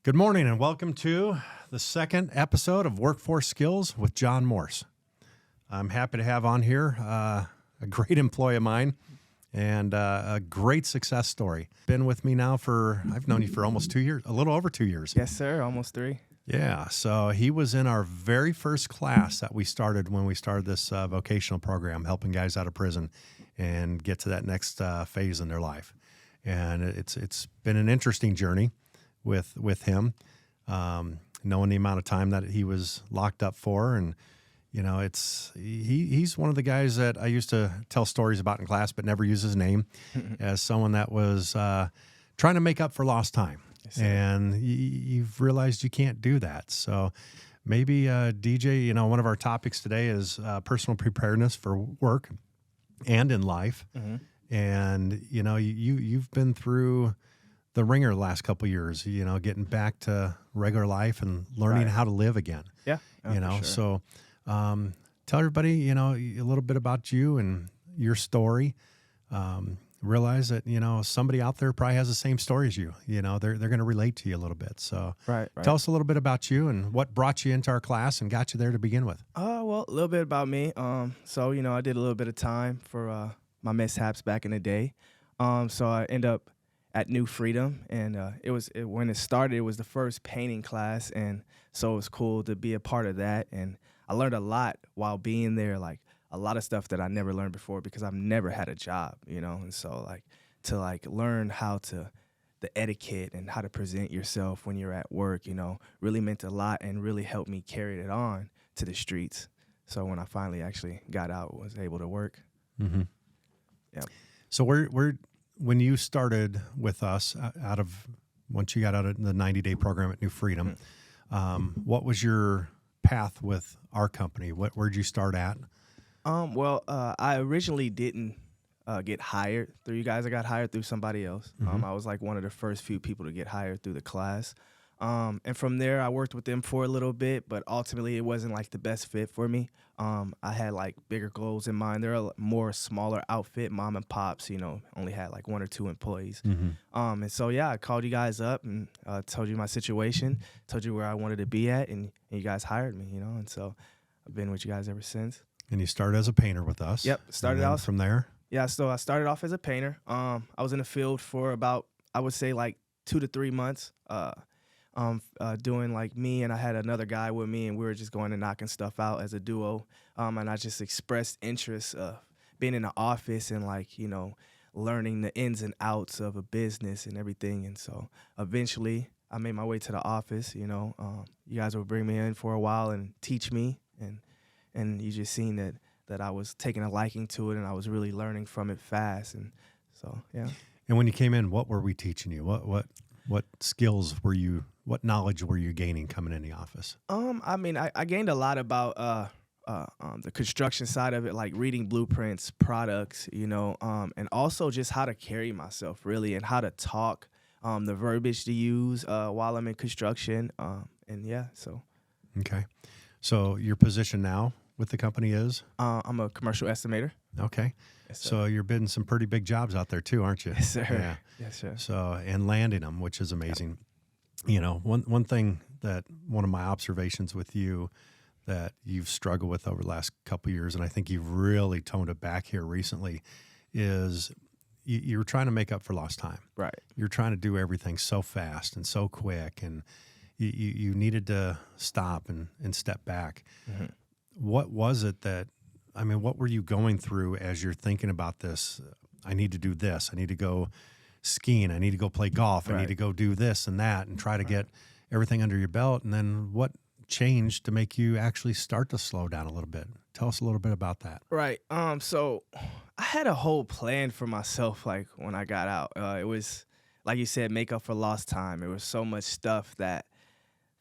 Good morning and welcome to the second episode of Workforce Skills with John Morse. I'm happy to have on here a great employee of mine and a great success story. Been with me now I've known you for almost 2 years, a little over 2 years. Yes, sir. Almost 3. Yeah, so he was in our very first class that we started when we started this vocational program, helping guys out of prison and get to that next phase in their life. And it's been an interesting journey with him, knowing the amount of time that he was locked up for. And, you know, he's one of the guys that I used to tell stories about in class, but never use his name as someone that was trying to make up for lost time. Yes, and you've realized you can't do that. So maybe DJ, you know, one of our topics today is personal preparedness for work and in life. Mm-hmm. And, you know, you've been through the ringer the last couple of years, you know, getting back to regular life and learning how to live again. Yeah. You know, sure. So tell everybody, you know, a little bit about you and your story. Realize that, you know, somebody out there probably has the same story as you. You know, they're going to relate to you a little bit. So tell us a little bit about you and what brought you into our class and got you there to begin with. Well, a little bit about me. So, you know, I did a little bit of time for my mishaps back in the day. So I end up at New Freedom, and when it started, it was the first painting class, and so it was cool to be a part of that, and I learned a lot while being there, like a lot of stuff that I never learned before because I've never had a job, you know, and so to learn the etiquette and how to present yourself when you're at work, you know, really meant a lot and really helped me carry it on to the streets. So when I finally actually got out, was able to work. Mm-hmm. Yeah. So when you started with us once you got out of the 90-day program at New Freedom, what was your path with our company? Where'd you start at? I originally didn't get hired through you guys. I got hired through somebody else. Mm-hmm. I was like one of the first few people to get hired through the class. And from there, I worked with them for a little bit, but ultimately it wasn't like the best fit for me. I had like bigger goals in mind. They're a more smaller outfit, mom and pops, you know, only had like 1 or 2 employees. Mm-hmm. And so, yeah, I called you guys up and told you my situation, told you where I wanted to be at, and you guys hired me, you know, and so I've been with you guys ever since. And you started as a painter with us. Yep, started out from there. Yeah, so I started off as a painter. I was in the field for about, I would say, like 2 to 3 months. Doing like me, and I had another guy with me, and we were just going and knocking stuff out as a duo. And I just expressed interest of being in the office and like, you know, learning the ins and outs of a business and everything. And so eventually I made my way to the office, you know. You guys would bring me in for a while and teach me, and you just seen that I was taking a liking to it and I was really learning from it fast. And so, yeah. And when you came in, what were we teaching you? What skills what knowledge were you gaining coming in the office? I mean, I gained a lot about the construction side of it, like reading blueprints, products, you know, and also just how to carry myself really and how to talk, the verbiage to use while I'm in construction. And yeah, so. Okay. So your position now with the company is? I'm a commercial estimator. Okay. Yes, sir. So you're bidding some pretty big jobs out there too, aren't you? Yes, sir. Yeah. Yes, sir. So, and landing them, which is amazing. Yep. You know, one thing that one of my observations with you that you've struggled with over the last couple of years, and I think you've really toned it back here recently, is you're trying to make up for lost time. Right. You're trying to do everything so fast and so quick, and you needed to stop and step back. Mm-hmm. What was it what were you going through as you're thinking about this? I need to do this. I need to go skiing. I need to go play golf. Right. I need to go do this and that and try to get everything under your belt. And then what changed to make you actually start to slow down a little bit? Tell us a little bit about that. Right. So I had a whole plan for myself, like when I got out. It was, like you said, make up for lost time. There was so much stuff that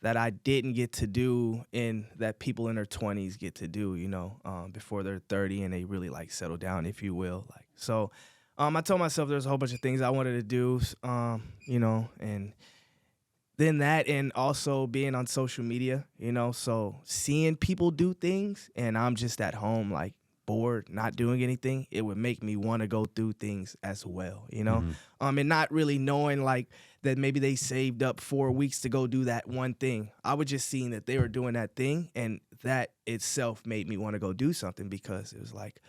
I didn't get to do and that people in their 20s get to do, you know, before they're 30 and they really like settle down, if you will. Like, so I told myself there's a whole bunch of things I wanted to do, you know, and then that, and also being on social media, you know, so seeing people do things and I'm just at home like bored, not doing anything, it would make me want to go through things as well, you know? And not really knowing like that maybe they saved up 4 weeks to go do that one thing. I was just seeing that they were doing that thing, and that itself made me want to go do something, because it was like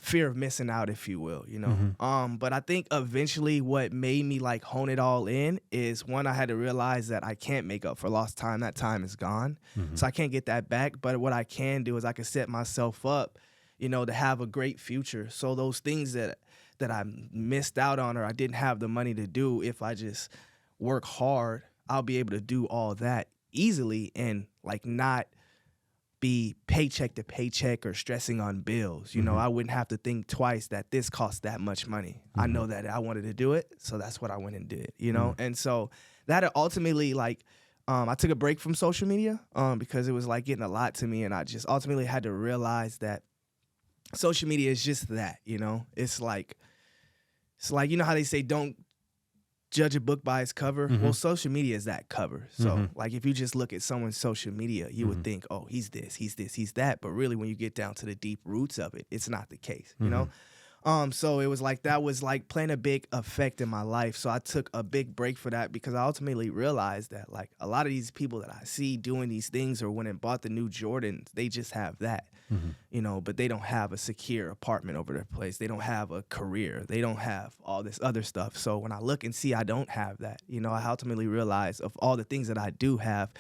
fear of missing out, if you will, you know? But I think eventually what made me like hone it all in is, one, I had to realize that I can't make up for lost time. That time is gone. So I can't get that back. But what I can do is I can set myself up, you know, to have a great future. So those things that I missed out on, or I didn't have the money to do, if I just work hard, I'll be able to do all that easily, and like not be paycheck to paycheck or stressing on bills. You know, I wouldn't have to think twice that this costs that much money. I know that I wanted to do it, so that's what I went and did, you know? And so that ultimately, like, I took a break from social media because it was like getting a lot to me, and I just ultimately had to realize that social media is just that, you know? It's like, you know how they say don't judge a book by its cover? Well, social media is that cover. So like if you just look at someone's social media, you would think, oh, he's this, he's that. But really, when you get down to the deep roots of it, it's not the case, you know? So it was like, that was like playing a big effect in my life. So I took a big break for that, because I ultimately realized that like a lot of these people that I see doing these things, or went and bought the new Jordans, they just have that, you know, but they don't have a secure apartment over their place. They don't have a career. They don't have all this other stuff. So when I look and see I don't have that, you know, I ultimately realize of all the things that I do have,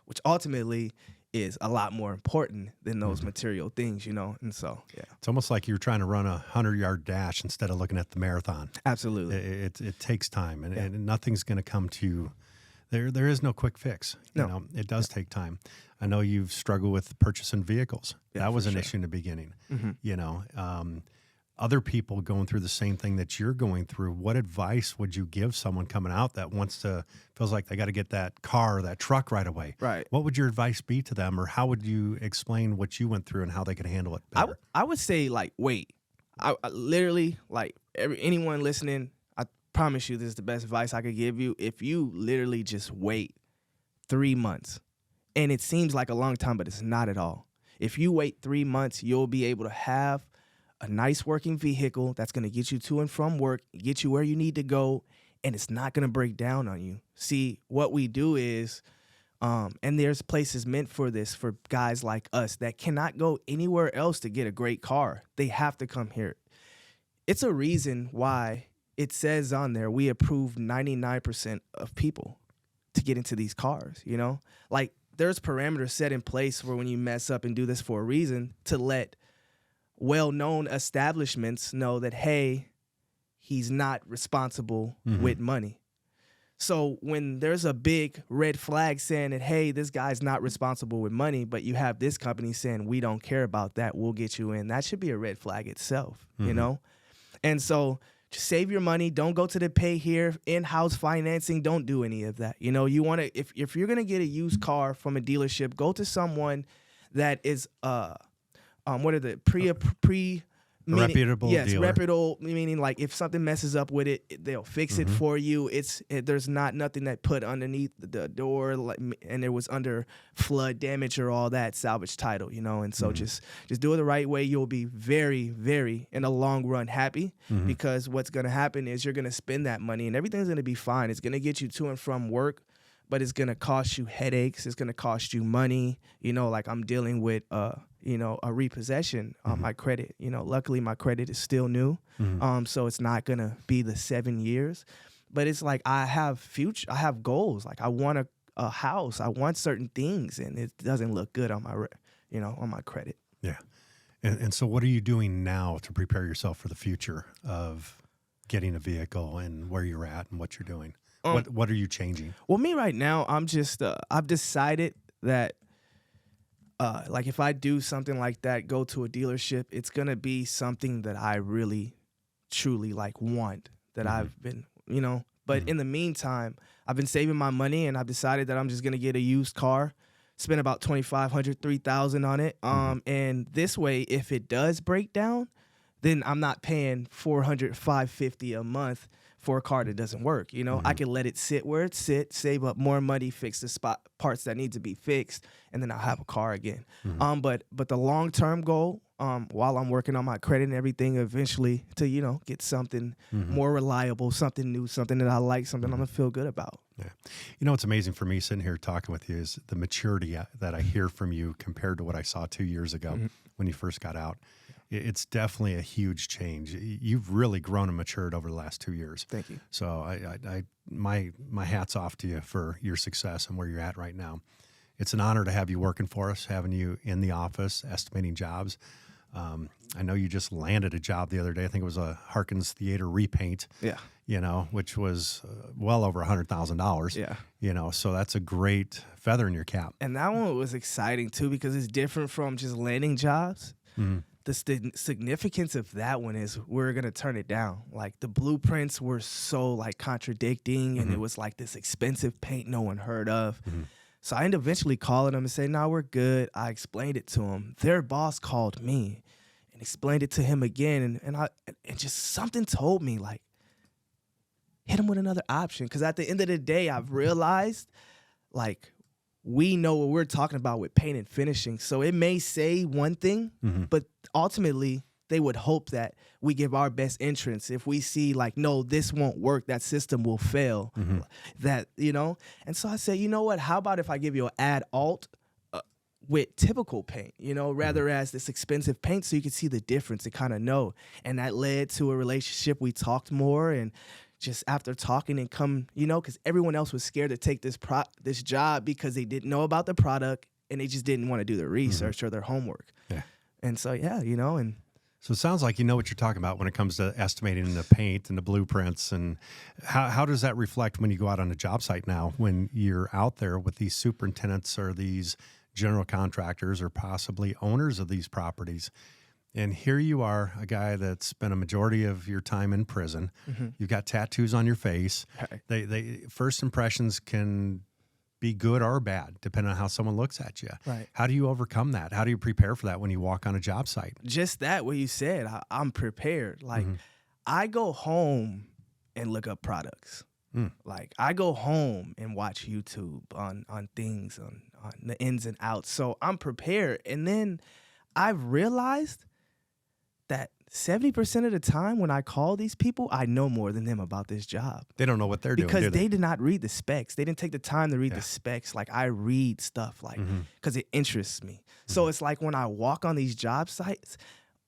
which ultimately is a lot more important than those material things, you know? And so, yeah. It's almost like you're trying to run a 100-yard dash instead of looking at the marathon. Absolutely. It takes time, and nothing's going to come to you. There is no quick fix. You know, it does take time. I know you've struggled with purchasing vehicles. That was an issue in the beginning. You know, other people going through the same thing that you're going through. What advice would you give someone coming out that feels like they got to get that car or that truck right away? Right. What would your advice be to them, or how would you explain what you went through and how they could handle it better? I would say, like, wait. I literally, like, anyone listening, I promise you this is the best advice I could give you. If you literally just wait 3 months, and it seems like a long time, but it's not at all. If you wait 3 months, you'll be able to have a nice working vehicle that's going to get you to and from work, get you where you need to go, and it's not going to break down on you. See, what we do is, and there's places meant for this, for guys like us that cannot go anywhere else to get a great car. They have to come here. It's a reason why it says on there, we approve 99% of people to get into these cars, you know? Like, there's parameters set in place for when you mess up, and do this for a reason, to let well-known establishments know that, hey, he's not responsible with money. So when there's a big red flag saying that, hey, this guy's not responsible with money, but you have this company saying, we don't care about that, we'll get you in, that should be a red flag itself, you know? And so just save your money. Don't go to the pay here, in-house financing. Don't do any of that. You know, you want to, if you're going to get a used car from a dealership, go to someone that is, what are the reputable dealer. Reputable, meaning like if something messes up with it, they'll fix it for you. There's not nothing that put underneath the door, like, and it was under flood damage or all that, salvage title, you know. And so just do it the right way. You'll be very, very, in the long run, happy, because what's going to happen is you're going to spend that money and everything's going to be fine. It's going to get you to and from work, but it's going to cost you headaches. It's going to cost you money. You know, like I'm dealing with, you know, a repossession on my credit. You know, luckily my credit is still new. So it's not going to be the 7 years, but it's like, I have goals. Like I want a house. I want certain things, and it doesn't look good on my, you know, on my credit. Yeah. And so what are you doing now to prepare yourself for the future of getting a vehicle and where you're at and what you're doing? What are you changing? Well, me right now, I'm just, I've decided that, like if I do something like that, go to a dealership, it's going to be something that I really, truly like want, that I've been, you know, but in the meantime, I've been saving my money, and I've decided that I'm just going to get a used car, spend about $2,500, $3,000 on it. And this way, if it does break down, then I'm not paying $400, $550 a month for a car that doesn't work. You know, I can let it sit where it sits, save up more money, fix the parts that need to be fixed, and then I'll have a car again. But the long-term goal, while I'm working on my credit and everything, eventually to, you know, get something more reliable, something new, something that I like, something I'm gonna feel good about. Yeah. You know, what's amazing for me sitting here talking with you is the maturity that I hear from you compared to what I saw 2 years ago when you first got out. It's definitely a huge change. You've really grown and matured over the last 2 years. Thank you. So my hat's off to you for your success and where you're at right now. It's an honor to have you working for us, having you in the office, estimating jobs. I know you just landed a job the other day. I think it was a Harkins Theater repaint. Yeah. You know, which was well over $100,000. Yeah. You know, so that's a great feather in your cap. And that one was exciting too because it's different from just landing jobs. The significance of that one is we're going to turn it down. Like the blueprints were so like contradicting and it was like this expensive paint no one heard of. So I ended up eventually calling them and saying, no, we're good. I explained it to them. Their boss called me and explained it to him again. And just something told me like, hit him with another option. Because at the end of the day, I've realized like, we know what we're talking about with paint and finishing. So it may say one thing, but ultimately they would hope that we give our best entrance. If we see like, no, this won't work, that system will fail, that, you know? And so I said, you know what, how about if I give you an add alt with typical paint, you know, rather as this expensive paint so you can see the difference and kind of know. And that led to a relationship. We talked more and just after talking and come, you know, because everyone else was scared to take this job because they didn't know about the product and they just didn't want to do their research or their homework. Yeah. And so, yeah, you know, and so it sounds like you know what you're talking about when it comes to estimating the paint and the blueprints. And how does that reflect when you go out on a job site now, when you're out there with these superintendents or these general contractors or possibly owners of these properties? And here you are, a guy that's spent a majority of your time in prison. You've got tattoos on your face. They first impressions can be good or bad, depending on how someone looks at you. Right. How do you overcome that? How do you prepare for that when you walk on a job site? Just that, what you said, I'm prepared. Like, I go home and look up products. Like, I go home and watch YouTube on things, on the ins and outs. So I'm prepared. And then I've realized that 70% of the time when I call these people, I know more than them about this job. They don't know what they're doing, because they did not read the specs. They didn't take the time to read the specs. Like I read stuff like because it interests me. So it's like when I walk on these job sites,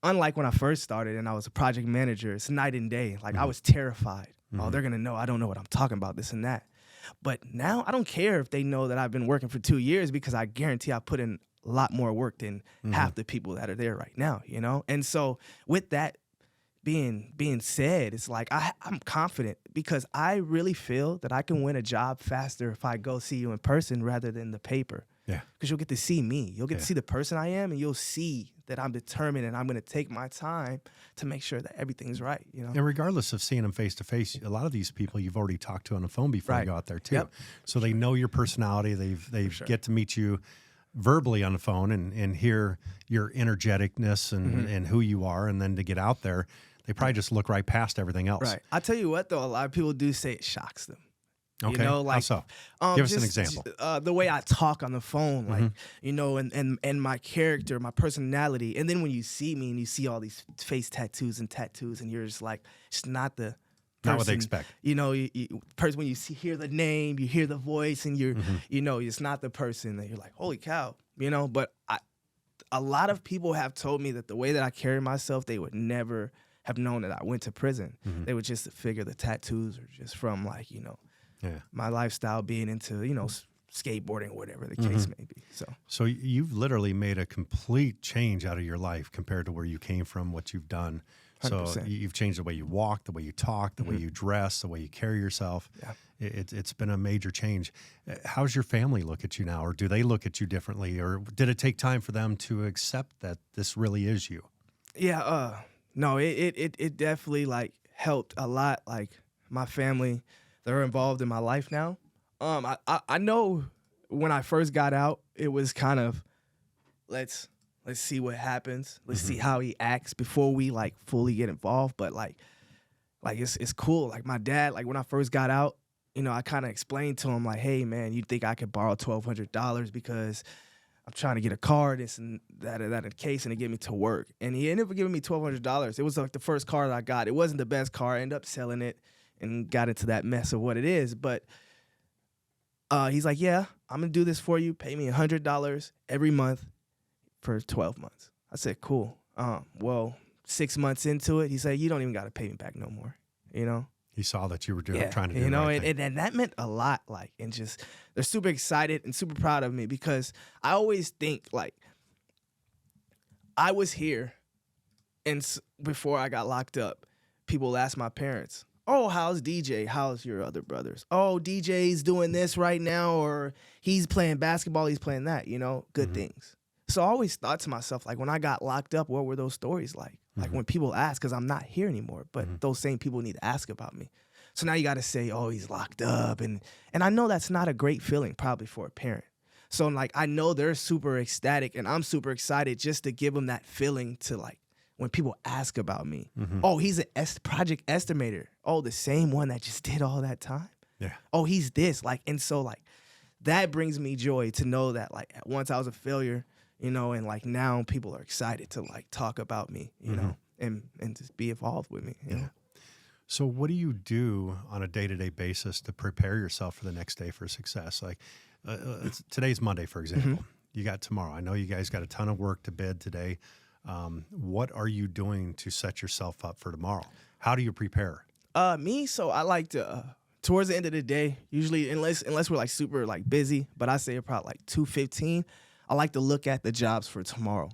unlike when I first started and I was a project manager, it's night and day. Like I was terrified. Oh, they're gonna know I don't know what I'm talking about, this and that. But now I don't care if they know that I've been working for 2 years because I guarantee I put in a lot more work than half the people that are there right now, you know? And so with that being said, it's like I'm confident because I really feel that I can win a job faster if I go see you in person rather than the paper. Yeah. Because you'll get to see me. You'll get to see the person I am, and you'll see that I'm determined and I'm going to take my time to make sure that everything's right, you know? And regardless of seeing them face to face, a lot of these people you've already talked to on the phone before you go out there too. So they know your personality. They get to meet you verbally on the phone and hear your energeticness and who you are. And then to get out there, they probably just look right past everything else. Right. I tell you what, though, a lot of people do say it shocks them. Okay. You know, like, how so? Give us an example. The way I talk on the phone, like, you know, and my character, my personality. And then when you see me and you see all these face tattoos and you're just like, it's not the person, not what they expect. You know, person when you hear the name, you hear the voice, and you're, you know, it's not the person that you're like, holy cow, you know. But a lot of people have told me that the way that I carry myself, they would never have known that I went to prison. They would just figure the tattoos are just from, like, you know, my lifestyle being into, you know, skateboarding or whatever the case may be. So you've literally made a complete change out of your life compared to where you came from, what you've done. 100%. So you've changed the way you walk, the way you talk, the way you dress, the way you carry yourself. Yeah. It's been a major change. How's your family look at you now? Or do they look at you differently? Or did it take time for them to accept that this really is you? Yeah, no, it definitely, like, helped a lot. Like, my family, they're involved in my life now. I know when I first got out, it was kind of, let's see what happens. Let's see how he acts before we, like, fully get involved. But, like, like it's cool. Like my dad, like when I first got out, you know, I kind of explained to him like, hey man, you think I could borrow $1,200 because I'm trying to get a car, this and that in the case, and to get me to work. And he ended up giving me $1,200. It was like the first car that I got. It wasn't the best car. I ended up selling it and got into that mess of what it is. But he's like, yeah, I'm going to do this for you. Pay me $100 every month for 12 months. I said, cool. Well, 6 months into it, he said, you don't even got to pay me back no more, you know? He saw that you were trying to do you know, the right thing. and that meant a lot, like, and just, they're super excited and super proud of me because I always think, like, I was here, and before I got locked up, people asked my parents, oh, how's DJ? How's your other brothers? Oh, DJ's doing this right now, or he's playing basketball, he's playing that, you know, good things. So I always thought to myself, like, when I got locked up, what were those stories like? Like when people ask, because I'm not here anymore, but those same people need to ask about me. So now you got to say, oh, he's locked up. And I know that's not a great feeling probably for a parent. So like, I know they're super ecstatic and I'm super excited just to give them that feeling to like, when people ask about me, oh, he's a project estimator. Oh, the same one that just did all that time. Yeah. Oh, he's this. Like, and so like, that brings me joy to know that like at once I was a failure, you know, and like now people are excited to like talk about me, you know, and just be involved with me, you know. So what do you do on a day-to-day basis to prepare yourself for the next day for success? Like today's Monday, for example. You got tomorrow. I know you guys got a ton of work to bid today. What are you doing to set yourself up for tomorrow? How do you prepare? So I like to towards the end of the day, usually unless we're like super like busy, but I say probably like 2:15. I like to look at the jobs for tomorrow,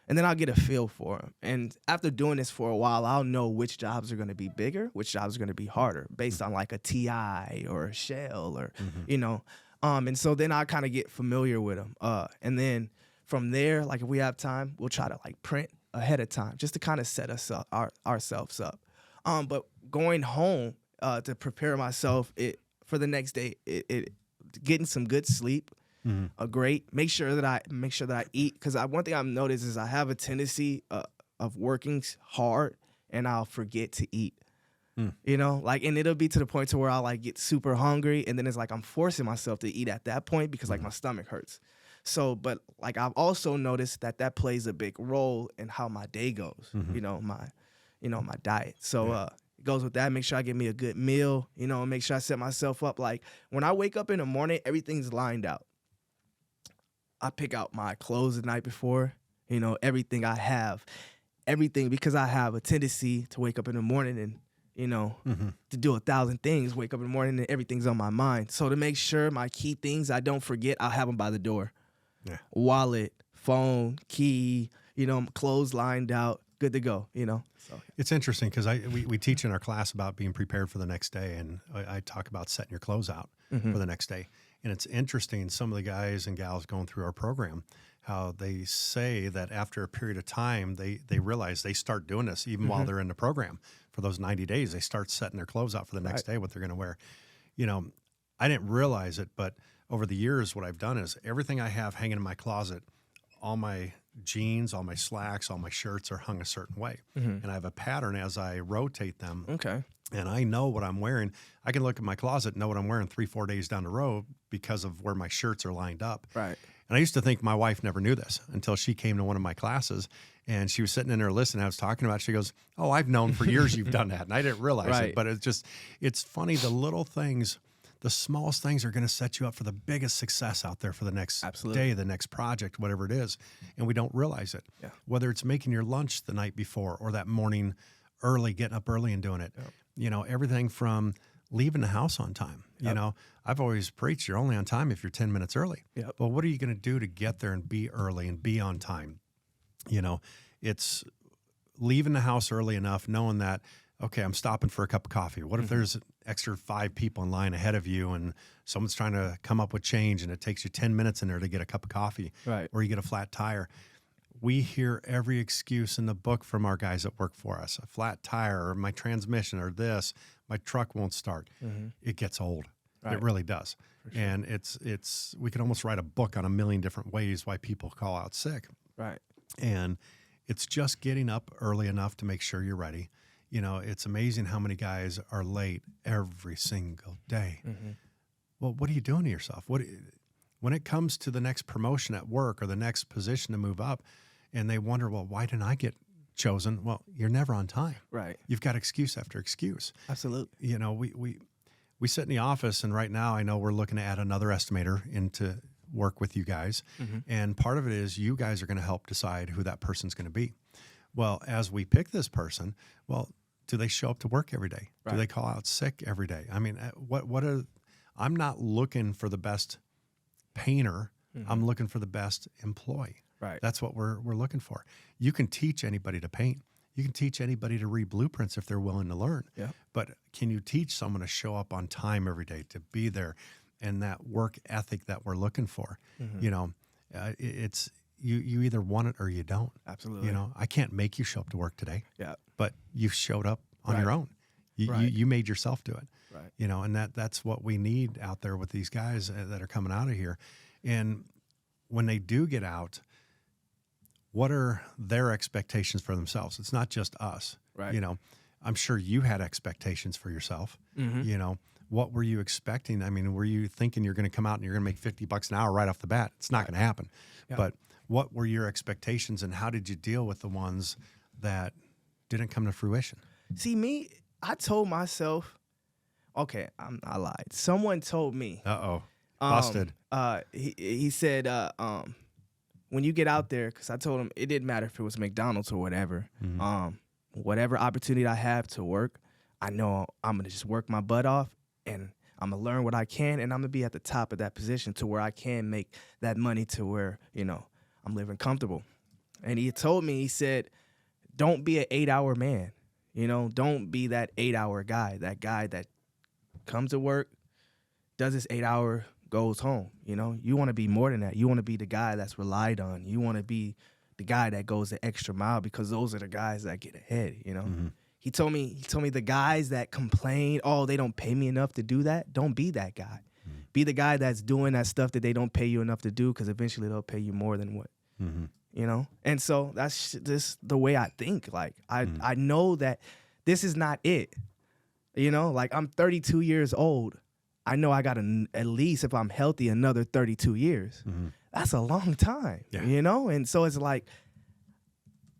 and then I'll get a feel for them. And after doing this for a while, I'll know which jobs are going to be bigger, which jobs are going to be harder, based on like a TI or a Shell or you know. And so then I kind of get familiar with them, and then from there, like if we have time, we'll try to like print ahead of time just to kind of set us up, ourselves up. But going home to prepare myself for the next day, getting some good sleep. Great. Make sure that I eat, because one thing I've noticed is I have a tendency of working hard and I'll forget to eat. You know, like, and it'll be to the point to where I'll like get super hungry, and then it's like I'm forcing myself to eat at that point because like my stomach hurts. So, but like I've also noticed that plays a big role in how my day goes. You know, my diet. So it goes with that. Make sure I get me a good meal. You know, make sure I set myself up. Like when I wake up in the morning, everything's lined out. I pick out my clothes the night before, you know, everything because I have a tendency to wake up in the morning and, you know, to do 1,000 things, wake up in the morning and everything's on my mind. So to make sure my key things I don't forget, I'll have them by the door. Yeah. Wallet, phone, key, you know, clothes lined out, good to go, you know. So it's interesting because we teach in our class about being prepared for the next day, and I talk about setting your clothes out for the next day. And it's interesting, some of the guys and gals going through our program, how they say that after a period of time, they realize they start doing this even while they're in the program. For those 90 days, they start setting their clothes out for the next day, what they're going to wear. You know, I didn't realize it, but over the years, what I've done is everything I have hanging in my closet, all my jeans, all my slacks, all my shirts are hung a certain way. And I have a pattern as I rotate them. Okay. And I know what I'm wearing. I can look at my closet and know what I'm wearing 3-4 days down the road because of where my shirts are lined up. Right. And I used to think my wife never knew this until she came to one of my classes, and she was sitting in there listening. I was talking about it. She goes, oh, I've known for years you've done that. And I didn't realize it. But it's funny. The little things, the smallest things are going to set you up for the biggest success out there for the next day, the next project, whatever it is. And we don't realize it. Yeah. Whether it's making your lunch the night before or that morning early, getting up early and doing it. Yep. You know, everything from leaving the house on time. You know, I've always preached you're only on time if you're 10 minutes early. But what are you going to do to get there and be early and be on time? You know, it's leaving the house early enough, knowing that, okay, I'm stopping for a cup of coffee. What if there's an extra 5 people in line ahead of you and someone's trying to come up with change and it takes you 10 minutes in there to get a cup of coffee, or you get a flat tire? We hear every excuse in the book from our guys that work for us. A flat tire, or my transmission, or this, my truck won't start. It gets old. It really does. Sure. And it's we could almost write a book on a million different ways why people call out sick. And it's just getting up early enough to make sure you're ready. you know, it's amazing how many guys are late every single day. Mm-hmm. Well, what are you doing to yourself? When it comes to the next promotion at work or the next position to move up, and they wonder, well, why didn't I get chosen? Well, you're never on time. Right. You've got excuse after excuse. Absolutely. You know, we sit in the office, and right now I know we're looking to add another estimator into work with you guys. Mm-hmm. And part of it is you guys are going to help decide who that person's going to be. Well, as we pick this person, well, do they show up to work every day? Right. Do they call out sick every day? I mean, I'm not looking for the best painter. Mm-hmm. I'm looking for the best employee. Right. That's what we're looking for. You can teach anybody to paint. You can teach anybody to read blueprints if they're willing to learn. Yeah. But can you teach someone to show up on time every day, to be there, and that work ethic that we're looking for? Mm-hmm. You know, it's you either want it or you don't. Absolutely. You know, I can't make you show up to work today. Yeah. But you showed up on Right. your own. You made yourself do it. Right. You know, and that's what we need out there with these guys that are coming out of here. And when they do get out, what are their expectations for themselves? It's not just us. Right. You know, I'm sure you had expectations for yourself. Mm-hmm. You know, what were you expecting? I mean, were you thinking you're going to come out and you're going to make $50 an hour right off the bat? It's not going to happen. Yeah. But what were your expectations, and how did you deal with the ones that didn't come to fruition? See, I told myself, okay, I lied. Someone told me. Uh-oh. Busted. He said, when you get out there, because I told him it didn't matter if it was McDonald's or whatever. Mm-hmm. Whatever opportunity I have to work, I know I'm gonna just work my butt off, and I'm gonna learn what I can, and I'm gonna be at the top of that position to where I can make that money to where, you know, I'm living comfortable. And he told me, he said, don't be an 8-hour man. You know, don't be that 8-hour guy, that guy that comes to work, does his 8-hour, goes home. You know, you want to be more than that. You want to be the guy that's relied on. You want to be the guy that goes the extra mile, because those are the guys that get ahead, you know. Mm-hmm. He told me the guys that complain, oh, they don't pay me enough to do that. Don't be that guy. Mm-hmm. Be the guy that's doing that stuff that they don't pay you enough to do, because eventually they'll pay you more than what. Mm-hmm. You know? And so that's just the way I think. Like, I know that this is not it. You know? Like, I'm 32 years old. I know I got at least, if I'm healthy, another 32 years. Mm-hmm. That's a long time, yeah. You know? And so it's like,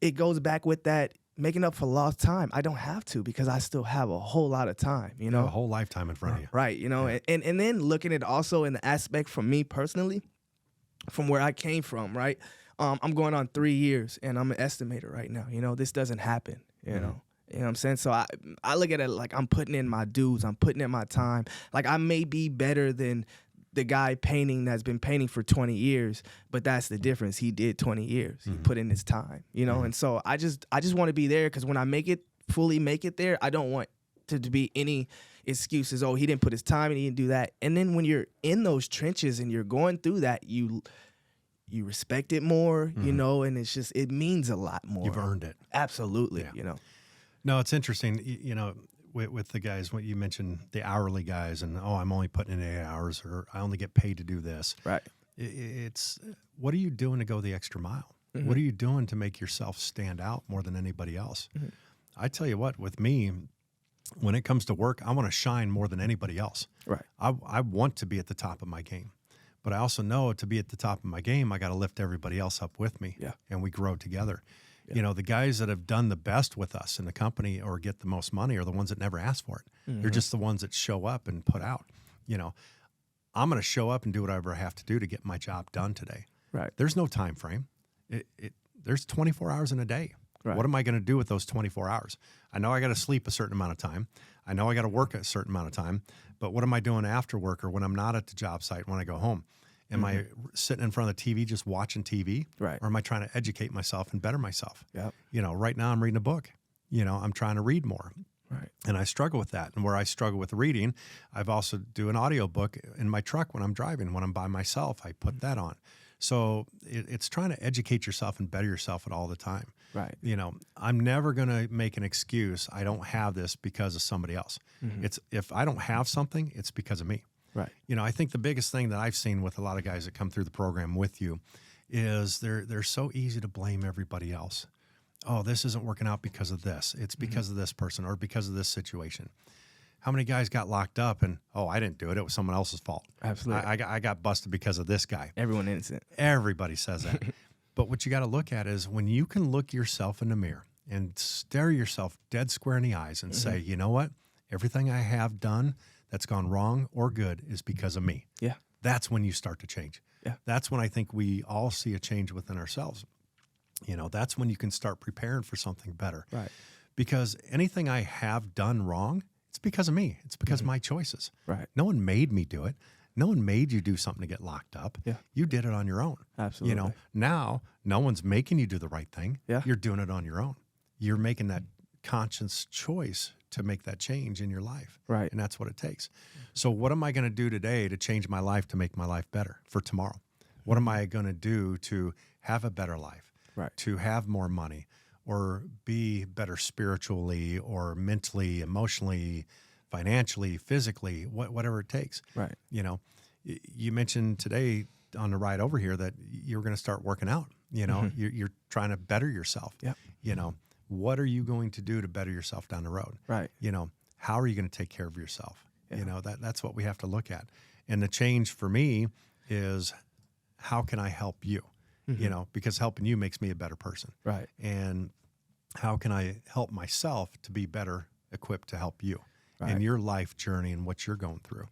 it goes back with that making up for lost time. I don't have to, because I still have a whole lot of time, you know? A whole lifetime in front of you. Right, you know? Yeah. And then looking at also in the aspect from me personally, from where I came from, right? I'm going on 3 years, and I'm an estimator right now. You know, this doesn't happen, you know? You know what I'm saying? So I look at it like I'm putting in my dues. I'm putting in my time. Like, I may be better than the guy painting that's been painting for 20 years, but that's the difference. He did 20 years. He put in his time, you know? And so I just want to be there, because when I fully make it there, I don't want to be any excuses. Oh, he didn't put his time and he didn't do that. And then when you're in those trenches and you're going through that, you respect it more, you know, and it's just, it means a lot more. You've earned it. Absolutely, Yeah. you know. No, it's interesting. You know, with the guys, what you mentioned, the hourly guys, and I'm only putting in 8 hours, or I only get paid to do this. Right. It's what are you doing to go the extra mile? Mm-hmm. What are you doing to make yourself stand out more than anybody else? Mm-hmm. I tell you what, with me, when it comes to work, I want to shine more than anybody else. Right. I want to be at the top of my game, but I also know to be at the top of my game, I got to lift everybody else up with me. Yeah. And we grow together. Yeah. You know, the guys that have done the best with us in the company or get the most money are the ones that never ask for it. Mm-hmm. They're just the ones that show up and put out. You know, I'm going to show up and do whatever I have to do to get my job done today. Right. There's no time frame. There's 24 hours in a day. Right. What am I going to do with those 24 hours? I know I got to sleep a certain amount of time. I know I got to work a certain amount of time. But what am I doing after work, or when I'm not at the job site, when I go home? Am I sitting in front of the TV just watching TV? Right. Or am I trying to educate myself and better myself? Yep. You know, right now I'm reading a book. You know, I'm trying to read more. Right. And I struggle with that. And where I struggle with reading, I've also do an audio book in my truck when I'm driving. When I'm by myself, I put that on. So it's trying to educate yourself and better yourself at all the time. Right. You know, I'm never going to make an excuse, I don't have this because of somebody else. It's if I don't have something, it's because of me. Right. You know, I think the biggest thing that I've seen with a lot of guys that come through the program with you is they're so easy to blame everybody else. oh, this isn't working out because of this. It's because of this person or because of this situation. How many guys got locked up and, oh, I didn't do it. It was someone else's fault. Absolutely. I got busted because of this guy. Everyone innocent. Everybody says that. But what you got to look at is when you can look yourself in the mirror and stare yourself dead square in the eyes and say, you know what? Everything I have done that's gone wrong or good is because of me. Yeah. That's when you start to change. Yeah. That's when I think we all see a change within ourselves. You know, that's when you can start preparing for something better. Right. Because anything I have done wrong, it's because of me. It's because of my choices. Right. No one made me do it. No one made you do something to get locked up. Yeah. You did it on your own. Absolutely. You know, now no one's making you do the right thing. Yeah. You're doing it on your own. You're making that conscious choice to make that change in your life. Right. And that's what it takes. So what am I going to do today to change my life, to make my life better for tomorrow? What am I going to do to have a better life? Right. To have more money or be better spiritually or mentally, emotionally, financially, physically, whatever it takes. Right. You know, you mentioned today on the ride over here that you're going to start working out. You know, you're trying to better yourself. Yeah. You know, what are you going to do to better yourself down the road? Right. You know, how are you going to take care of yourself? Yeah. You know, that's what we have to look at. And the change for me is, how can I help you? You know, because helping you makes me a better person. Right. And how can I help myself to be better equipped to help you in Right. your life journey and what you're going through?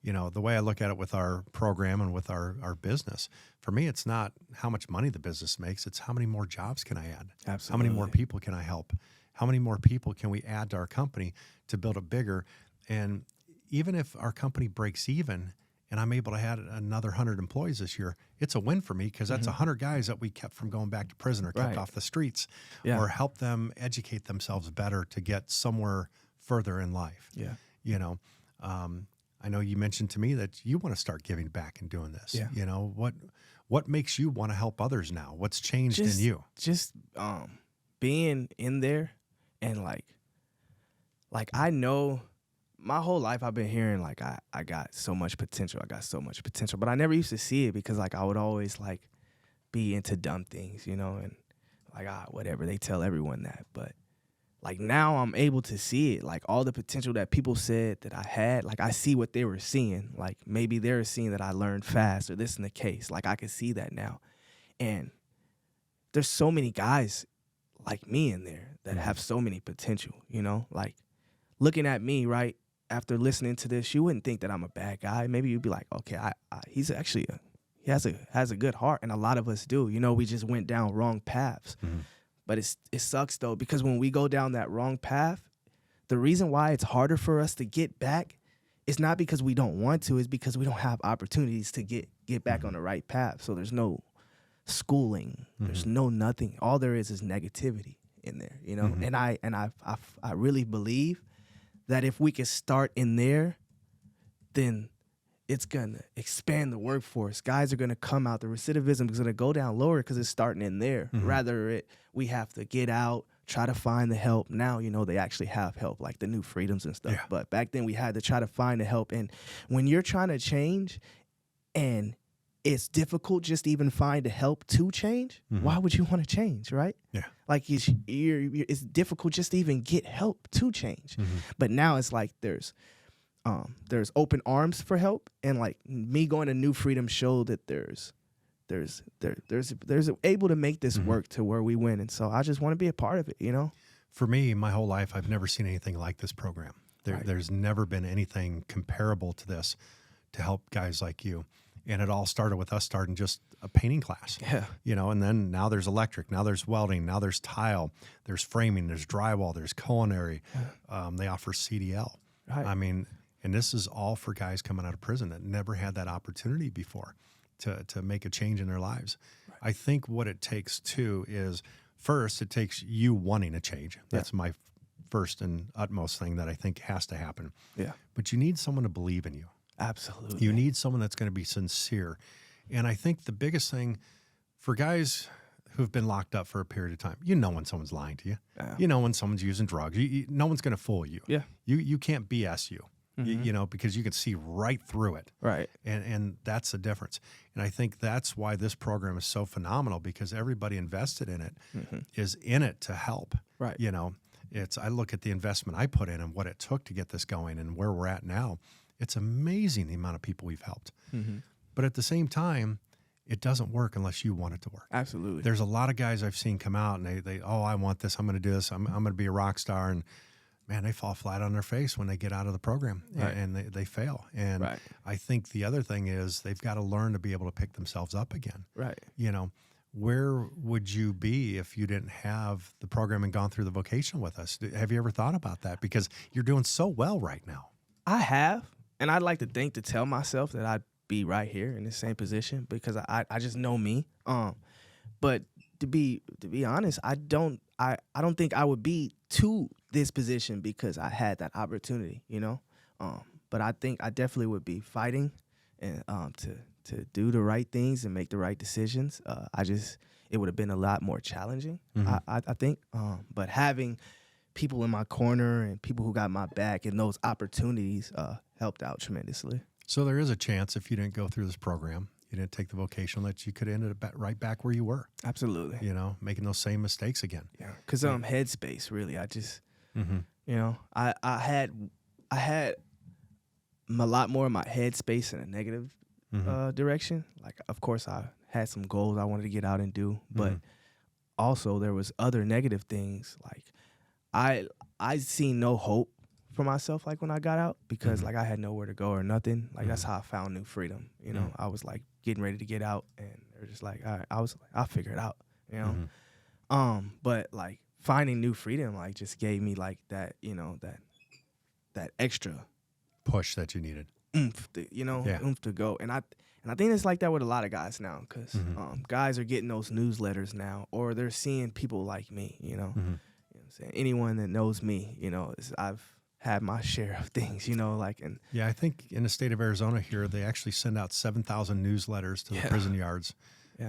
You know, the way I look at it with our program and with our business, for me, it's not how much money the business makes. It's how many more jobs can I add? Absolutely. How many more people can I help? How many more people can we add to our company to build it bigger? And even if our company breaks even and I'm able to add another 100 employees this year, it's a win for me because that's 100 guys that we kept from going back to prison or kept Right. off the streets Yeah. or help them educate themselves better to get somewhere further in life. Yeah. You know, I know you mentioned to me that you want to start giving back and doing this. Yeah. You know, what makes you want to help others now? What's changed in you? Just being in there and like I know my whole life I've been hearing like I got so much potential. I got so much potential. But I never used to see it because like I would always like be into dumb things, you know, and like whatever. They tell everyone that. But like now I'm able to see it. Like all the potential that people said that I had, like I see what they were seeing. Like maybe they were seeing that I learned fast or this in the case. Like I can see that now. And there's so many guys like me in there that have so many potential, you know, like looking at me, right, after listening to this, you wouldn't think that I'm a bad guy. Maybe you'd be like, okay, he's actually he has a good heart, and a lot of us do. You know, we just went down wrong paths. But it sucks though, because when we go down that wrong path, the reason why it's harder for us to get back is not because we don't want to, it's because we don't have opportunities to get back on the right path. So there's no schooling, there's no nothing. All there is negativity in there, you know. And I really believe that if we can start in there, then it's going to expand the workforce. Guys are going to come out. The recidivism is going to go down lower because it's starting in there. Rather, we have to get out, try to find the help. Now, you know, they actually have help, like the new freedoms and stuff. Yeah. But back then we had to try to find the help. And when you're trying to change and it's difficult just to even find the help to change, why would you want to change, right? Yeah. Like it's difficult just to even get help to change. But now it's like there's open arms for help, and like me going to New Freedom showed that there's able to make this work to where we win. And so I just want to be a part of it, you know? For me, my whole life, I've never seen anything like this program. There's never been anything comparable to this to help guys like you. And it all started with us starting just a painting class. Yeah. You know, and then now there's electric, now there's welding, now there's tile, there's framing, there's drywall, there's culinary. They offer CDL. Right. I mean, and this is all for guys coming out of prison that never had that opportunity before to make a change in their lives. Right. I think what it takes too is, first, it takes you wanting to change. That's my first and utmost thing that I think has to happen. Yeah. But you need someone to believe in you. Absolutely. You need someone that's going to be sincere. And I think the biggest thing for guys who've been locked up for a period of time, you know when someone's lying to you. Yeah. You know when someone's using drugs. No one's going to fool you. Yeah. You can't BS you. you know, because you can see right through it. Right. And that's the difference. And I think that's why this program is so phenomenal, because everybody invested in it is in it to help. Right. You know, I look at the investment I put in and what it took to get this going and where we're at now. It's amazing the amount of people we've helped. But at the same time, it doesn't work unless you want it to work. Absolutely. There's a lot of guys I've seen come out and they oh, I want this. I'm going to do this. I'm going to be a rock star. And man, they fall flat on their face when they get out of the program and they fail. And I think the other thing is they've got to learn to be able to pick themselves up again. Right. You know, where would you be if you didn't have the program and gone through the vocational with us? Have you ever thought about that? Because you're doing so well right now. I have, and I'd like to tell myself that I'd be right here in the same position, because I just know me. But to be honest, I don't think I would be to this position because I had that opportunity, you know. But I think I definitely would be fighting and to do the right things and make the right decisions. It would have been a lot more challenging, I think. But having people in my corner and people who got my back and those opportunities helped out tremendously. So there is a chance if you didn't go through this program, you didn't take the vocational, that you could end up right back where you were. Absolutely. You know, making those same mistakes again. Yeah. Because headspace, really, I just, you know, I had a lot more of my headspace in a negative direction. Like, of course, I had some goals I wanted to get out and do, but also there was other negative things. Like, I seen no hope for myself, like, when I got out, because like I had nowhere to go or nothing. Like, that's how I found New Freedom. You know, I was like getting ready to get out, and they're just like, all right, I was like, I'll figure it out, you know. But like finding New Freedom, like, just gave me like that, you know, that extra push that you needed, oomph to go. And I think it's like that with a lot of guys now, because guys are getting those newsletters now, or they're seeing people like me, you know. You know what I'm saying? Anyone that knows me, you know, I've had my share of things, you know, like. And yeah, I think in the state of Arizona here, they actually send out 7,000 newsletters to the prison yards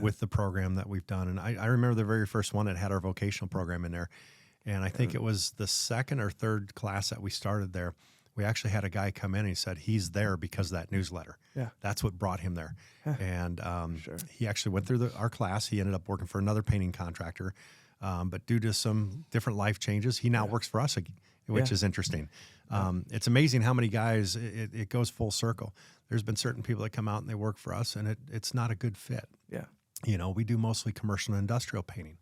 with the program that we've done. And I remember the very first one that had our vocational program in there. And I think it was the second or third class that we started there. We actually had a guy come in and he said he's there because of that newsletter. Yeah. That's what brought him there. And he actually went through our class. He ended up working for another painting contractor. But due to some different life changes, he now works for us, which is interesting. It's amazing how many guys, it goes full circle. There's been certain people that come out and they work for us, and it's not a good fit. Yeah. You know, we do mostly commercial and industrial painting.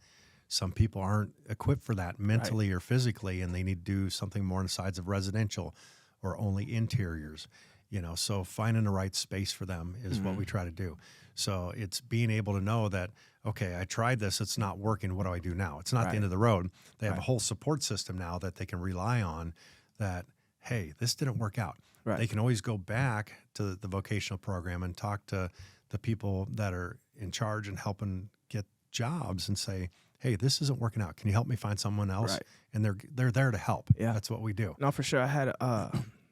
Some people aren't equipped for that mentally or physically, and they need to do something more on the sides of residential or only interiors. You know, so finding the right space for them is what we try to do. So it's being able to know that, okay, I tried this, it's not working, what do I do now? It's not the end of the road. They have a whole support system now that they can rely on, that, hey, this didn't work out. They can always go back to the vocational program and talk to the people that are in charge and helping get jobs and say, hey, this isn't working out. Can you help me find someone else? And they're there to help. Yeah. That's what we do. No, for sure. I had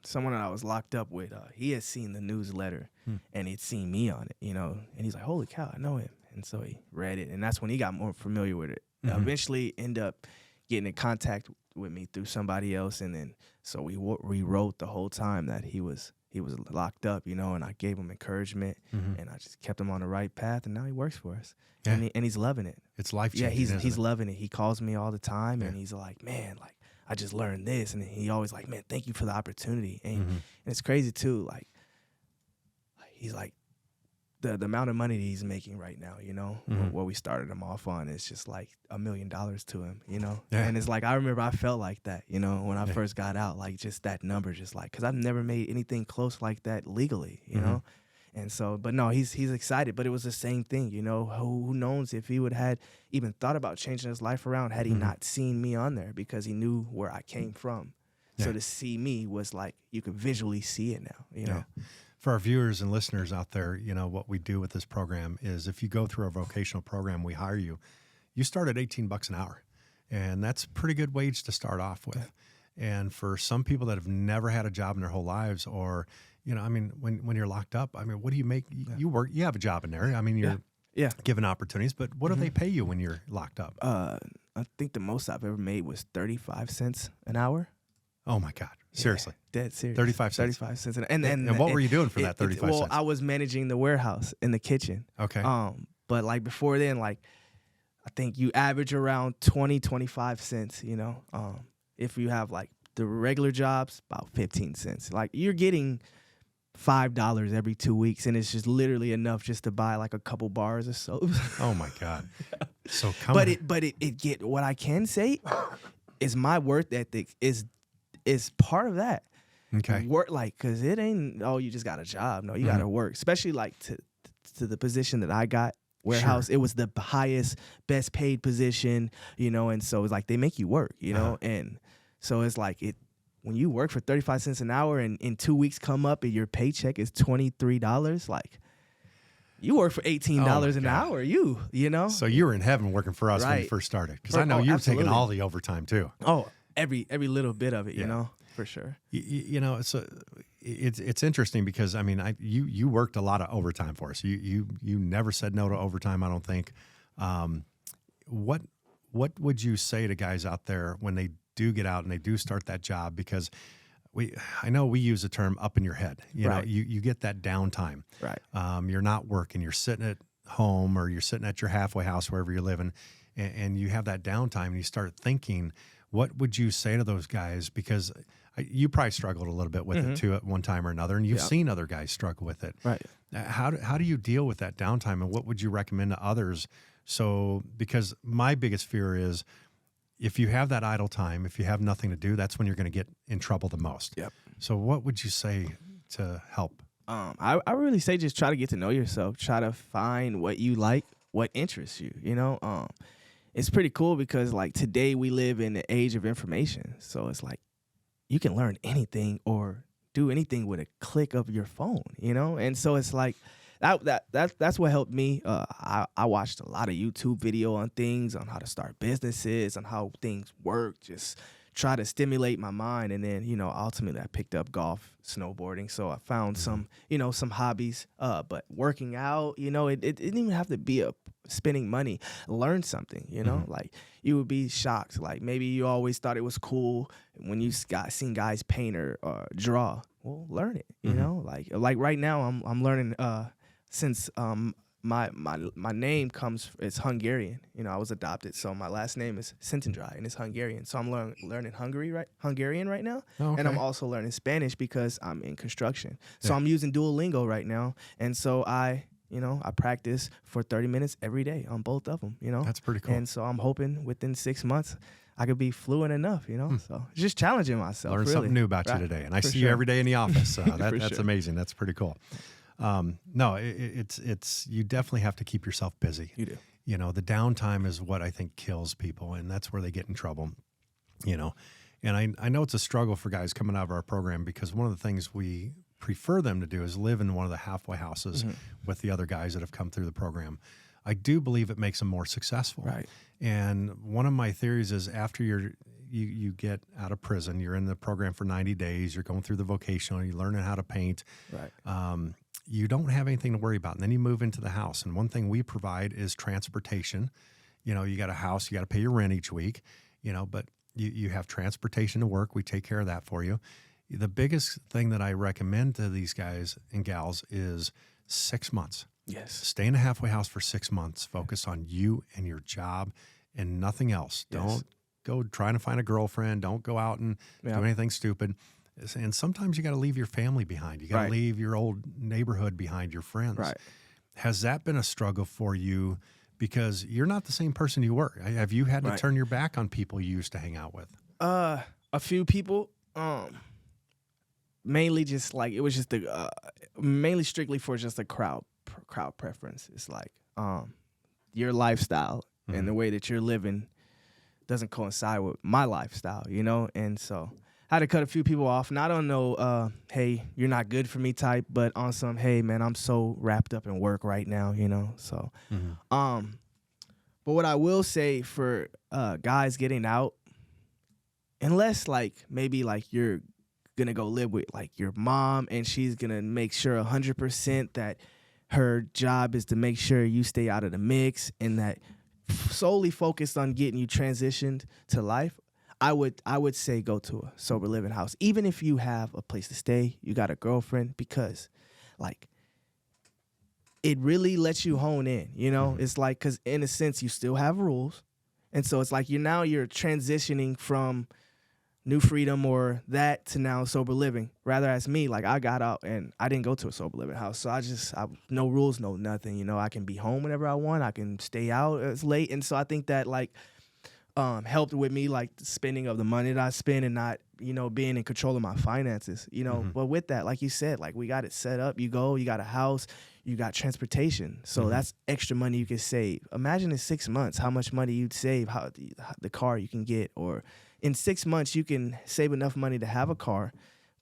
someone that I was locked up with. He had seen the newsletter and he'd seen me on it, you know, and he's like, holy cow, I know him. And so he read it, and that's when he got more familiar with it. Eventually ended up getting in contact with me through somebody else, and then so we rewrote the whole time that he was locked up, you know, and I gave him encouragement, and I just kept him on the right path, and now he works for us, and he's loving it. It's life-changing. Yeah, he's loving it. He calls me all the time, and he's like, man, like, I just learned this, and he always like, man, thank you for the opportunity, and it's crazy too, like he's like, the amount of money that he's making right now, you know, what we started him off on, is just like $1 million to him, you know? And it's like, I remember I felt like that, you know, when I first got out, like just that number, just like, because I've never made anything close like that legally, you know? And so, but no, he's excited, but it was the same thing, you know, who knows if he would had even thought about changing his life around had he not seen me on there, because he knew where I came from. So to see me was like, you could visually see it now, you know? For our viewers and listeners out there, you know, what we do with this program is if you go through our vocational program, we hire you, you start at $18 an hour. And that's a pretty good wage to start off with. And for some people that have never had a job in their whole lives, or, you know, I mean, when you're locked up, I mean, what do you make? You work, you have a job in there. I mean, you're given opportunities, but what do they pay you when you're locked up? I think the most I've ever made was 35 cents an hour. Oh my God. Seriously. Yeah, dead serious. 35 cents. 35 cents. And what were you doing for that 35 well, cents? I was managing the warehouse in the kitchen. Okay. But like before then, like I think you average around 20, 25 cents, you know. If you have like the regular jobs, about 15 cents. Like you're getting $5 every 2 weeks, and it's just literally enough just to buy like a couple bars of soap. Oh my God. So it get, what I can say is my work ethic is part of that. Okay. Work, like, cause it ain't, oh, you just got a job. No, you gotta work. Especially like to the position that I got, warehouse. Sure. It was the highest, best paid position, you know, and so it's like they make you work, you know, and so it's like when you work for 35 cents an hour and in 2 weeks come up and your paycheck is $23, like you work for $18 an hour, you know. So you were in heaven working for us when you first started, because I know you were taking all the overtime too. Oh, every little bit of it, you know, for sure. You know, so it's interesting because I mean, you worked a lot of overtime for us. You never said no to overtime, I don't think. What would you say to guys out there when they do get out and they do start that job? Because I know we use the term up in your head. You know, you get that downtime. Right. You're not working. You're sitting at home or you're sitting at your halfway house, wherever you're living, and you have that downtime and you start thinking, what would you say to those guys? Because you probably struggled a little bit with it too at one time or another, and you've seen other guys struggle with it. Right. How do you deal with that downtime, and what would you recommend to others? So, because my biggest fear is, if you have that idle time, if you have nothing to do, that's when you're going to get in trouble the most. Yep. So what would you say to help? I really say just try to get to know yourself. Try to find what you like, what interests you, you know? It's pretty cool because, like, today we live in the age of information. So it's like you can learn anything or do anything with a click of your phone, you know? And so it's like that's what helped me. I watched a lot of YouTube video on things, on how to start businesses, on how things work, just try to stimulate my mind. And then, you know, ultimately I picked up golf, snowboarding. So I found some hobbies, but working out, you know, it didn't even have to be spending money. Learn something, you know, like you would be shocked. Like maybe you always thought it was cool when you seen guys paint or draw. Well, learn it, you know, like right now I'm learning, since my name it's Hungarian. You know, I was adopted, so my last name is Sintendrai, and it's Hungarian. So I'm learning Hungarian right now, and I'm also learning Spanish because I'm in construction. So I'm using Duolingo right now, and so I practice for 30 minutes every day on both of them. You know, that's pretty cool. And so I'm hoping within 6 months I could be fluent enough. You know, so just challenging myself. Learn something new about you today, and I see you every day in the office. So that's amazing. That's pretty cool. No, it's you definitely have to keep yourself busy. You do. You know, the downtime is what I think kills people, and that's where they get in trouble. You know, and I know it's a struggle for guys coming out of our program, because one of the things we prefer them to do is live in one of the halfway houses with the other guys that have come through the program. I do believe it makes them more successful. Right. And one of my theories is, after you get out of prison, you're in the program for 90 days, you're going through the vocational, you're learning how to paint. Right. You don't have anything to worry about. And then you move into the house. And one thing we provide is transportation. You know, you got a house, you got to pay your rent each week, you know, but you have transportation to work. We take care of that for you. The biggest thing that I recommend to these guys and gals is 6 months. Yes. Stay in a halfway house for 6 months. Focus on you and your job and nothing else. Yes. Don't go trying to find a girlfriend. Don't go out and do anything stupid. And sometimes you got to leave your family behind. You got to leave your old neighborhood behind, your friends. Right. Has that been a struggle for you? Because you're not the same person you were. Have you had to turn your back on people you used to hang out with? A few people. Mainly just like, it was just mainly strictly for just a crowd preference. It's like your lifestyle and the way that you're living doesn't coincide with my lifestyle, you know? And so I had to cut a few people off. Not on no, hey, you're not good for me type, but on some, hey, man, I'm so wrapped up in work right now, you know? So, but what I will say for guys getting out, unless like maybe like you're gonna go live with like your mom and she's gonna make sure 100% that her job is to make sure you stay out of the mix and that solely focused on getting you transitioned to life, I would say go to a sober living house, even if you have a place to stay, you got a girlfriend, because like it really lets you hone in, you know? It's like, because in a sense you still have rules, and so it's like you're transitioning from New Freedom or that to now sober living. Rather as me, like I got out and I didn't go to a sober living house, so I no rules, no nothing, you know? I can be home whenever I want, I can stay out as late, and so I think that like helped with me, like the spending of the money that I spend and not, you know, being in control of my finances, you know. But with that, like you said, like we got it set up. You got a house, you got transportation. So that's extra money you could save. Imagine in 6 months how much money you'd save, how the car you can get. Or in 6 months, you can save enough money to have a car,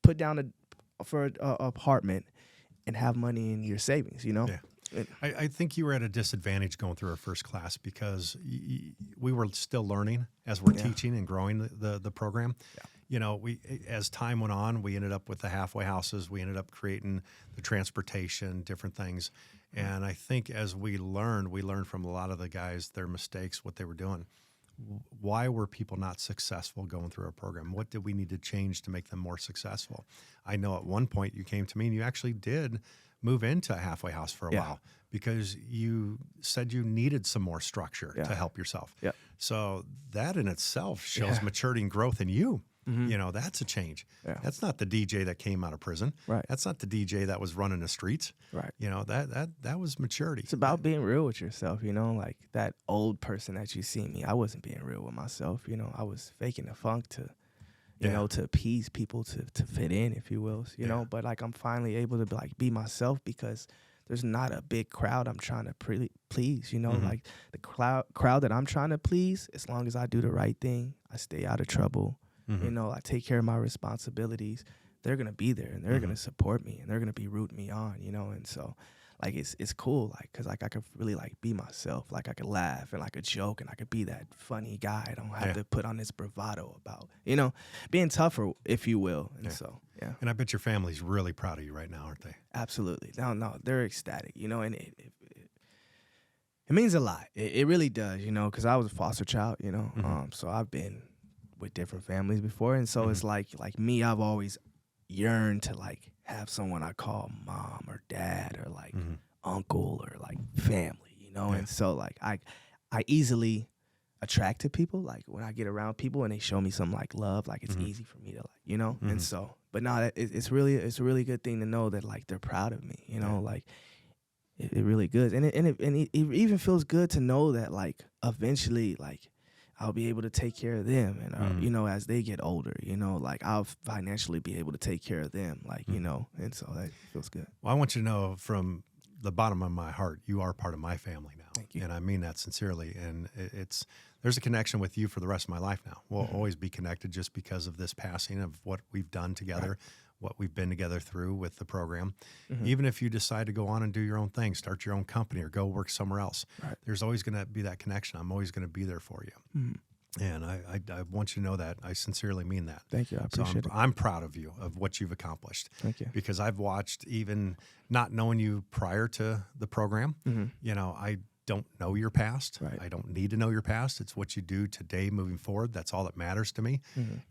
put down for an apartment, and have money in your savings, you know? Yeah. I think you were at a disadvantage going through our first class because we were still learning as we're teaching and growing the program. Yeah. You know, as time went on, we ended up with the halfway houses. We ended up creating the transportation, different things. And I think as we learned from a lot of the guys, their mistakes, what they were doing. Why were people not successful going through our program? What did we need to change to make them more successful? I know at one point you came to me and you actually did move into a halfway house for a while because you said you needed some more structure to help yourself. Yeah. So that in itself shows maturity and growth in you. You know, that's a change. Yeah. That's not the DJ that came out of prison. Right. That's not the DJ that was running the streets. Right. You know, that was maturity. It's about being real with yourself, you know, like that old person that you see me. I wasn't being real with myself, you know. I was faking the funk to you know, to appease people, to fit in, if you will, you know. But like I'm finally able to be myself because there's not a big crowd I'm trying to please, you know. Like the crowd that I'm trying to please, as long as I do the right thing, I stay out of trouble, you know, I take care of my responsibilities, they're going to be there and they're going to support me and they're going to be rooting me on, you know. And so like it's cool, like, because like I could really like be myself, like I could laugh and like a joke and I could be that funny guy. I don't have to put on this bravado about, you know, being tougher, if you will. And so and I bet your family's really proud of you right now, aren't they? Absolutely. No, they're ecstatic, you know. And it means a lot. It really does, you know, because I was a foster child, you know. So I've been with different families before, and so it's like me, I've always yearned to like have someone I call mom or dad or like uncle or like family, you know. And so like I easily attract to people. Like when I get around people and they show me some like love, like it's easy for me to like, you know. And so, but no, it's a really good thing to know that like they're proud of me, you know. Like it really good, and it even feels good to know that like eventually like I'll be able to take care of them, and you know, as they get older, you know, like I'll financially be able to take care of them, like you know, and so that feels good. Well, I want you to know from the bottom of my heart, you are part of my family now. Thank you. And I mean that sincerely. And there's a connection with you for the rest of my life now. We'll always be connected just because of this passing of what we've done together, what we've been together through with the program. Even if you decide to go on and do your own thing, start your own company or go work somewhere else, there's always going to be that connection. I'm always going to be there for you. And I want you to know that. I sincerely mean that. Thank you. I appreciate it. I'm proud of you, of what you've accomplished. Thank you. Because I've watched, even not knowing you prior to the program, you know, I don't know your past. I don't need to know your past. It's what you do today moving forward. That's all that matters to me.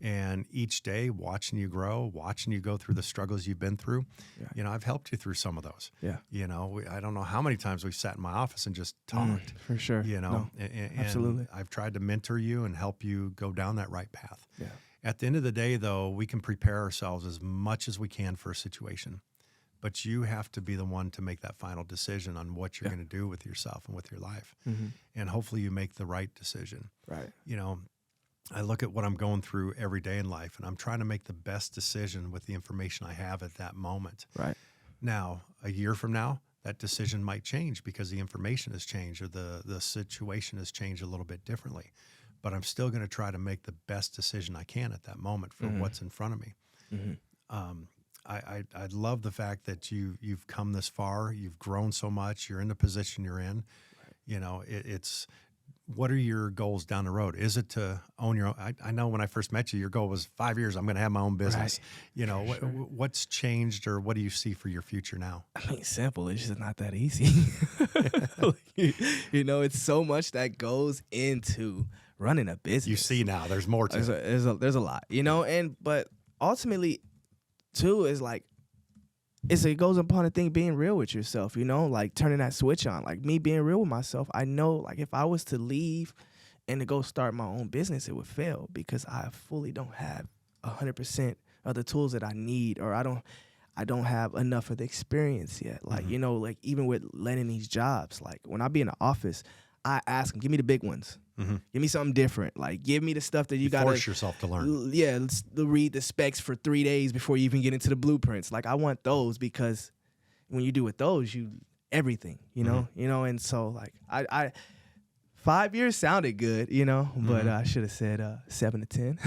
And each day, watching you grow, watching you go through the struggles you've been through, you know, I've helped you through some of those. You know, I don't know how many times we've sat in my office and just talked. For sure. You know, and absolutely. I've tried to mentor you and help you go down that right path. At the end of the day, though, we can prepare ourselves as much as we can for a situation. But you have to be the one to make that final decision on what you're going to do with yourself and with your life. And hopefully you make the right decision. You know, I look at what I'm going through every day in life, and I'm trying to make the best decision with the information I have at that moment. Now, a year from now, that decision might change because the information has changed or the situation has changed a little bit differently. But I'm still going to try to make the best decision I can at that moment for what's in front of me. I love the fact that you've come this far. You've grown so much. You're in the position you're in. You know, it's what are your goals down the road? Is it to own your own? I know when I first met you, your goal was 5 years. I'm going to have my own business. You know, what's changed or what do you see for your future now? I mean, simple. It's just not that easy. You know, it's so much that goes into running a business. You see now, there's more to it. There's a lot, you know, but ultimately, too, is like, it goes upon a thing being real with yourself, you know, like turning that switch on. Like me being real with myself, I know, like, if I was to leave and to go start my own business, it would fail because I fully don't have 100% of the tools that I need, or I don't have enough of the experience yet. Like, you know, like even with landing these jobs, like when I be in the office, I ask them, give me the big ones. Give me something different. Like, give me the stuff that you got to force yourself to learn. Yeah, read the specs for 3 days before you even get into the blueprints. Like, I want those because when you do with those, everything, you know, And so, like, I 5 years sounded good, you know, but I should have said 7 to 10.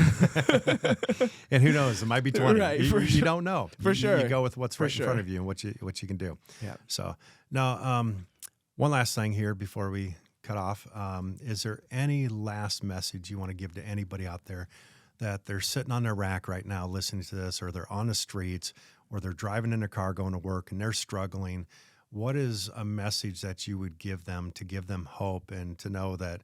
And who knows? It might be 20. Right, you don't know. For sure. You go with what's right in front of you and what you can do. Yeah. So now, one last thing here before we cut off. Is there any last message you want to give to anybody out there that they're sitting on their rack right now listening to this, or they're on the streets, or they're driving in their car going to work and they're struggling? What is a message that you would give them to give them hope and to know that,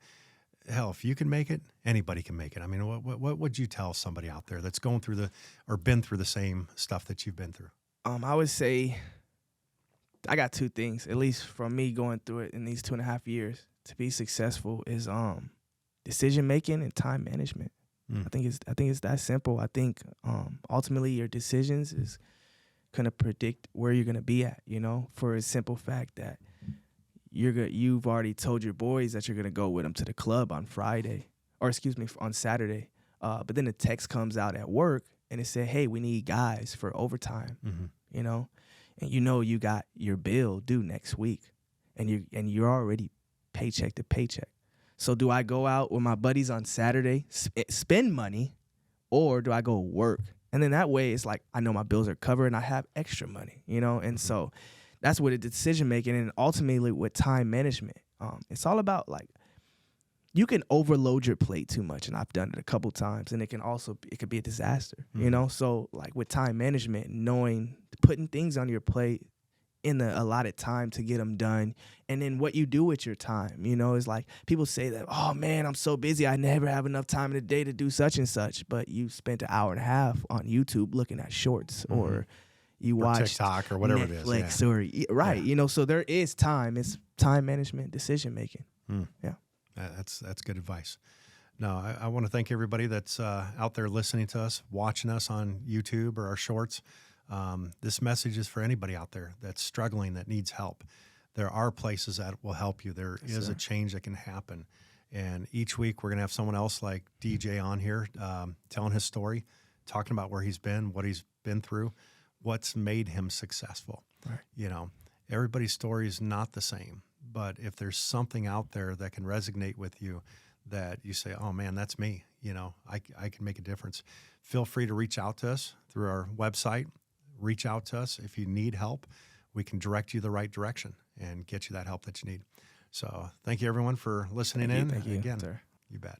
hell, if you can make it, anybody can make it? I mean, what would you tell somebody out there that's going through or been through the same stuff that you've been through? I would say I got 2 things, at least from me going through it in these 2.5 years. To be successful is decision making and time management. I think it's that simple. I think ultimately your decisions is gonna predict where you're gonna be at. You know, for a simple fact that you've already told your boys that you're gonna go with them to the club on on Saturday. But then the text comes out at work and it said, "Hey, we need guys for overtime." You know, and you got your bill due next week, and you're already paycheck to paycheck. So do I go out with my buddies on Saturday, spend money, or do I go work? And then that way it's like I know my bills are covered and I have extra money, you know? And so that's what it's decision making, and ultimately with time management. It's all about, like, you can overload your plate too much, and I've done it a couple times, and it could be a disaster, you know? So like with time management, putting things on your plate in the allotted time to get them done, and then what you do with your time, you know, is like people say that, oh man, I'm so busy, I never have enough time in the day to do such and such, but you spent an hour and a half on YouTube looking at shorts, or you watch TikTok or whatever Netflix, it is, right? You know, so there is time. It's time management, decision making. Yeah, that's good advice. No, I want to thank everybody that's out there listening to us, watching us on YouTube or our shorts. This message is for anybody out there that's struggling, that needs help. There are places that will help you. There is a change that can happen. And each week we're going to have someone else like DJ on here telling his story, talking about where he's been, what he's been through, what's made him successful. Right. You know, everybody's story is not the same. But if there's something out there that can resonate with you, that you say, oh man, that's me, you know, I can make a difference. Feel free to reach out to us through our website. Reach out to us. If you need help, we can direct you the right direction and get you that help that you need. So thank you, everyone, for listening in. Thank you, again, sir. You bet.